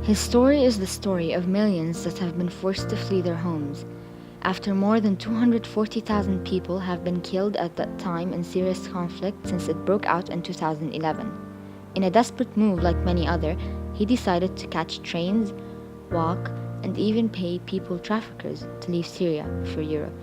His story is the story of millions that have been forced to flee their homes, after more than 240,000 people have been killed at that time in serious conflict since it broke out in 2011. In a desperate move like many other, he decided to catch trains, walk, and even pay people traffickers to leave Syria for Europe.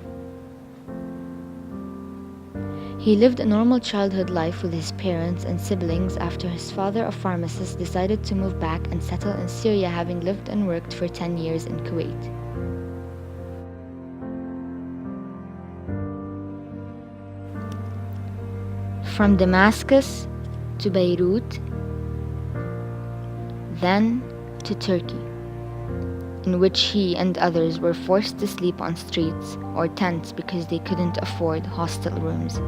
He lived a normal childhood life with his parents and siblings after his father, a pharmacist, decided to move back and settle in Syria, having lived and worked for 10 years in Kuwait. From Damascus to Beirut, then to Turkey, in which he and others were forced to sleep on streets or tents because they couldn't afford hostel rooms.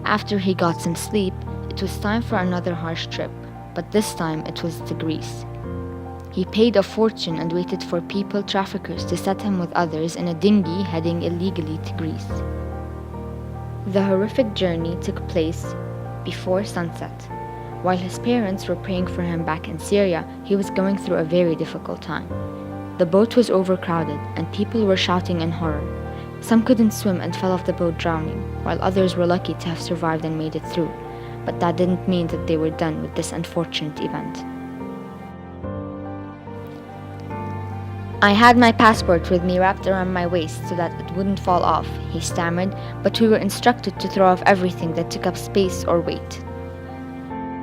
After he got some sleep, it was time for another harsh trip, but this time it was to Greece. He paid a fortune and waited for people traffickers to set him with others in a dinghy heading illegally to Greece. The horrific journey took place before sunset. While his parents were praying for him back in Syria, he was going through a very difficult time. The boat was overcrowded and people were shouting in horror. Some couldn't swim and fell off the boat drowning, while others were lucky to have survived and made it through. But that didn't mean that they were done with this unfortunate event. I had my passport with me wrapped around my waist so that it wouldn't fall off, he stammered, but we were instructed to throw off everything that took up space or weight.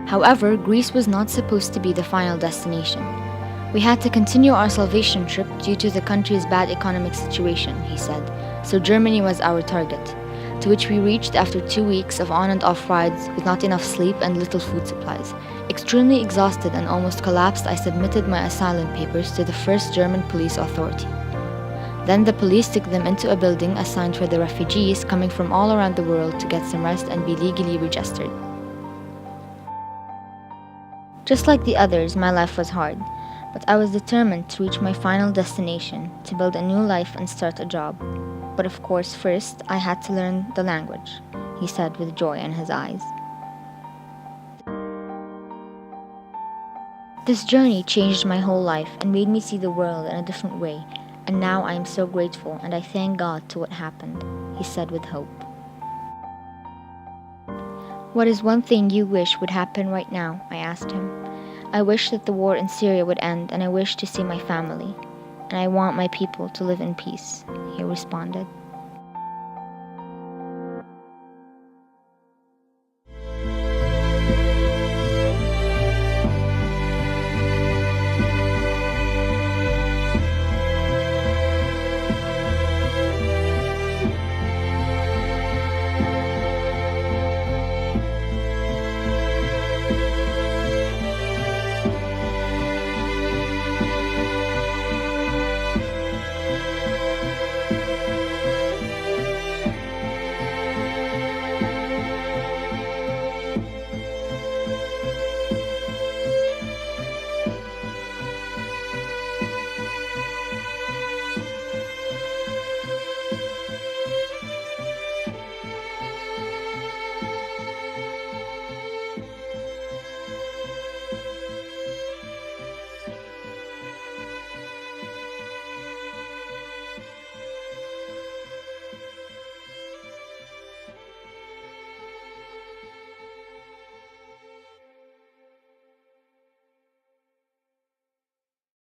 However, Greece was not supposed to be the final destination. We had to continue our salvation trip due to the country's bad economic situation, he said, so Germany was our target, to which we reached after 2 weeks of on and off rides with not enough sleep and little food supplies. Extremely exhausted and almost collapsed, I submitted my asylum papers to the first German police authority. Then the police took them into a building assigned for the refugees coming from all around the world to get some rest and be legally registered. Just like the others, my life was hard, but I was determined to reach my final destination, to build a new life and start a job. But of course, first, I had to learn the language, he said with joy in his eyes. This journey changed my whole life and made me see the world in a different way, and now I am so grateful and I thank God to what happened, he said with hope. What is one thing you wish would happen right now? I asked him. I wish that the war in Syria would end, and I wish to see my family, and I want my people to live in peace, he responded.